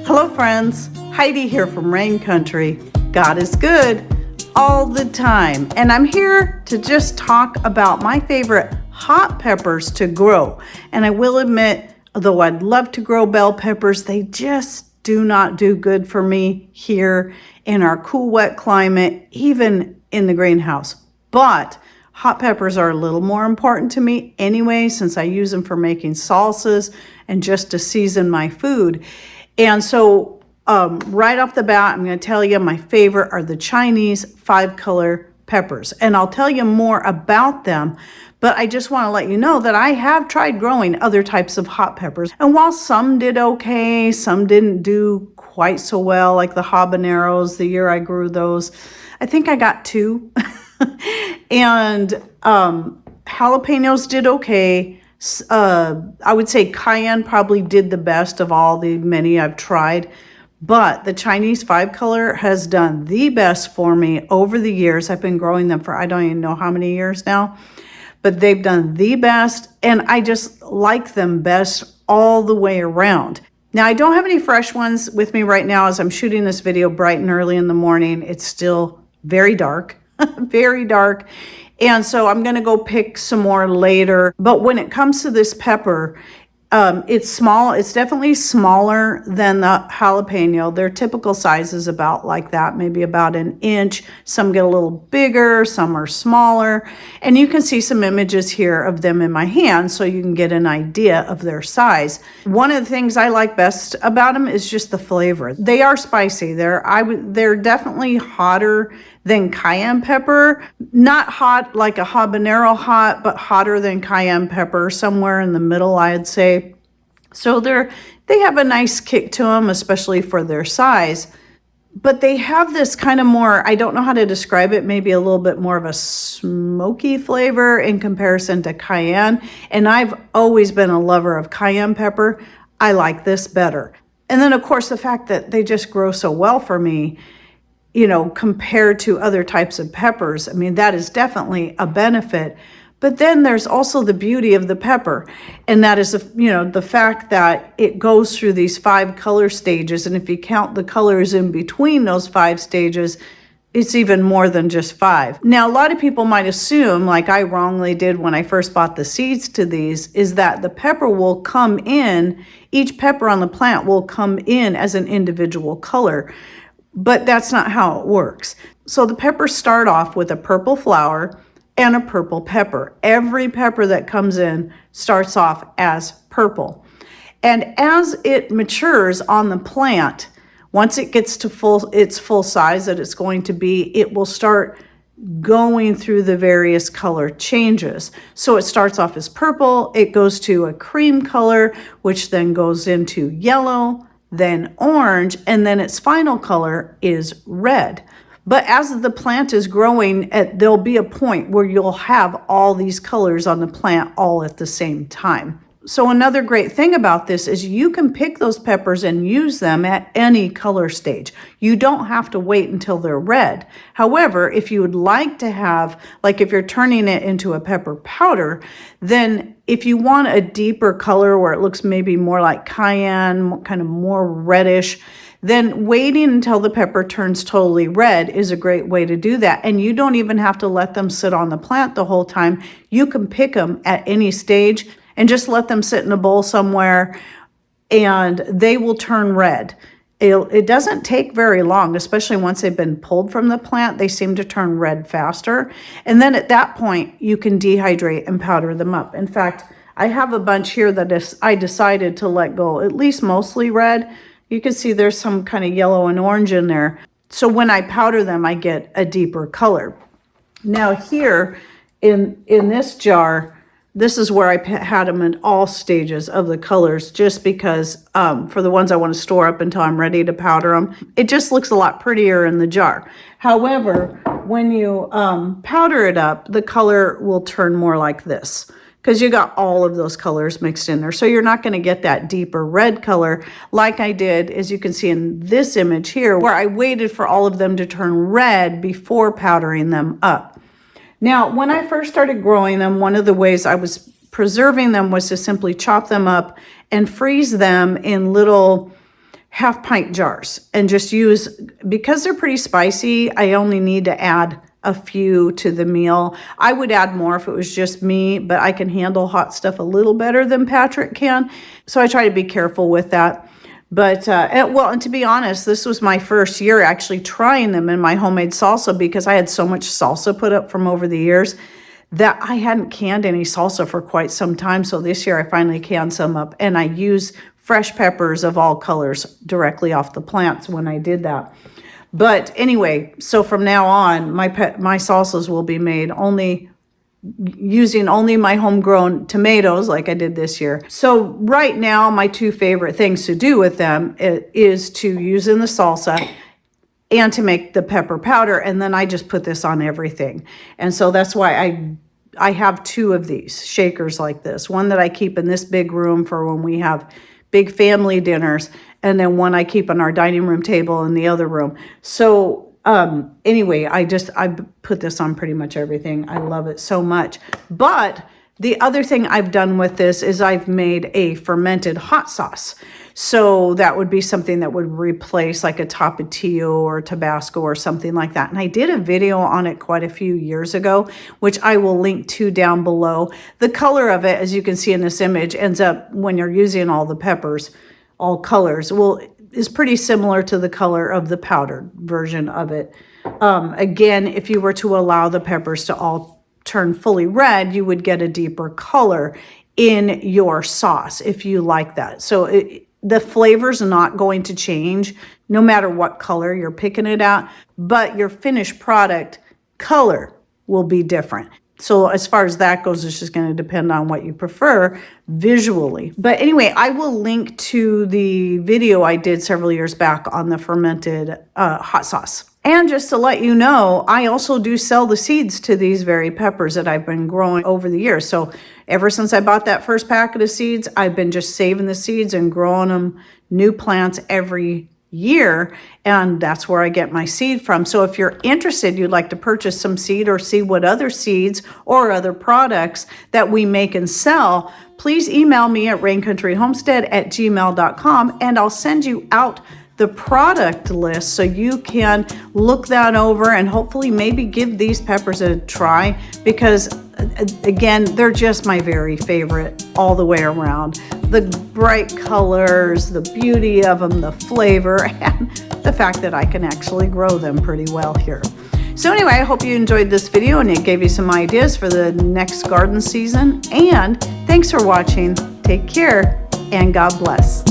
Hello friends, Heidi here from Rain Country. God is good all the time, and I'm here to just talk about my favorite hot peppers to grow. And I will admit, although I'd love to grow bell peppers, they just do not do good for me here in our cool, wet climate, even in the greenhouse. But hot peppers are a little more important to me anyway, since I use them for making salsas and just to season my food. And so right off the bat, I'm going to tell you my favorite are the Chinese 5-color peppers. And I'll tell you more about them, but I just want to let you know that I have tried growing other types of hot peppers. And while some did okay, some didn't do quite so well, like the habaneros, the year I grew those, I think I got 2. And jalapenos did okay. I would say cayenne probably did the best of all the many I've tried, but the Chinese 5-color has done the best for me over the years. I've been growing them for I don't even know how many years now, but they've done the best, and I just like them best all the way around. Now, I don't have any fresh ones with me right now as I'm shooting this video bright and early in the morning. It's still very dark, very dark. And so I'm going to go pick some more later. But when it comes to this pepper, it's small. It's definitely smaller than the jalapeno. Their typical size is about like that, maybe about an inch. Some get a little bigger, some are smaller. And you can see some images here of them in my hand so you can get an idea of their size. One of the things I like best about them is just the flavor. They are spicy. They're definitely hotter than cayenne pepper. Not hot like a habanero hot, but hotter than cayenne pepper, somewhere in the middle, I'd say. So they have a nice kick to them, especially for their size. But they have this kind of more, I don't know how to describe it, maybe a little bit more of a smoky flavor in comparison to cayenne. And I've always been a lover of cayenne pepper. I like this better. And then, of course, the fact that they just grow so well for me, you know, compared to other types of peppers. I mean, that is definitely a benefit. But then there's also the beauty of the pepper. And that is, the fact that it goes through these 5 color stages. And if you count the colors in between those 5 stages, it's even more than just 5. Now, a lot of people might assume, like I wrongly did when I first bought the seeds to these, is that the pepper will come in, each pepper on the plant will come in as an individual color. But that's not how it works. So the peppers start off with a purple flower and a purple pepper. Every pepper that comes in starts off as purple. And as it matures on the plant, once it gets to its full size that it's going to be, it will start going through the various color changes. So it starts off as purple, it goes to a cream color, which then goes into yellow, then orange, and then its final color is red. But as the plant is growing, there'll be a point where you'll have all these colors on the plant all at the same time. So another great thing about this is you can pick those peppers and use them at any color stage. You don't have to wait until they're red. However, if you would like to have, like if you're turning it into a pepper powder, then if you want a deeper color where it looks maybe more like cayenne, kind of more reddish, then waiting until the pepper turns totally red is a great way to do that. And you don't even have to let them sit on the plant the whole time. You can pick them at any stage and just let them sit in a bowl somewhere and they will turn red. It doesn't take very long, especially once they've been pulled from the plant. They seem to turn red faster. And then at that point, you can dehydrate and powder them up. In fact, I have a bunch here that I decided to let go, at least mostly red. You can see there's some kind of yellow and orange in there. So when I powder them, I get a deeper color. Now here in this jar, this is where I had them in all stages of the colors, just because for the ones I want to store up until I'm ready to powder them, it just looks a lot prettier in the jar. However, when you powder it up, the color will turn more like this, because you got all of those colors mixed in there. So you're not going to get that deeper red color like I did, as you can see in this image here, where I waited for all of them to turn red before powdering them up. Now, when I first started growing them, one of the ways I was preserving them was to simply chop them up and freeze them in little half-pint jars and just use, because they're pretty spicy, I only need to add a few to the meal. I would add more if it was just me, but I can handle hot stuff a little better than Patrick can. So I try to be careful with that. But, and to be honest, this was my first year actually trying them in my homemade salsa because I had so much salsa put up from over the years that I hadn't canned any salsa for quite some time. So this year I finally canned some up, and I use fresh peppers of all colors directly off the plants when I did that. But anyway, so from now on, my salsas will be made using only my homegrown tomatoes like I did this year. So right now, my two favorite things to do with them is to use in the salsa and to make the pepper powder. And then I just put this on everything. And so that's why I have two of these shakers like this. One that I keep in this big room for when we have big family dinners, and then one I keep on our dining room table in the other room. So anyway, I put this on pretty much everything. I love it so much. But the other thing I've done with this is I've made a fermented hot sauce. So that would be something that would replace like a Tapatio or Tabasco or something like that. And I did a video on it quite a few years ago, which I will link to down below. The color of it, as you can see in this image, ends up, when you're using all the peppers, all colors, is pretty similar to the color of the powdered version of it. Again, if you were to allow the peppers to all turn fully red, you would get a deeper color in your sauce if you like that. So the flavor's not going to change no matter what color you're picking it at, but your finished product color will be different. So as far as that goes, it's just going to depend on what you prefer visually. But anyway, I will link to the video I did several years back on the fermented hot sauce. And just to let you know, I also do sell the seeds to these very peppers that I've been growing over the years. So ever since I bought that first packet of seeds, I've been just saving the seeds and growing them new plants every year, and that's where I get my seed from. So if you're interested, you'd like to purchase some seed or see what other seeds or other products that we make and sell, please email me at raincountryhomestead@gmail.com, and I'll send you out the product list so you can look that over and hopefully maybe give these peppers a try, because again, they're just my very favorite all the way around. The bright colors, the beauty of them, the flavor, and the fact that I can actually grow them pretty well here. So anyway, I hope you enjoyed this video and it gave you some ideas for the next garden season. And thanks for watching. Take care and God bless.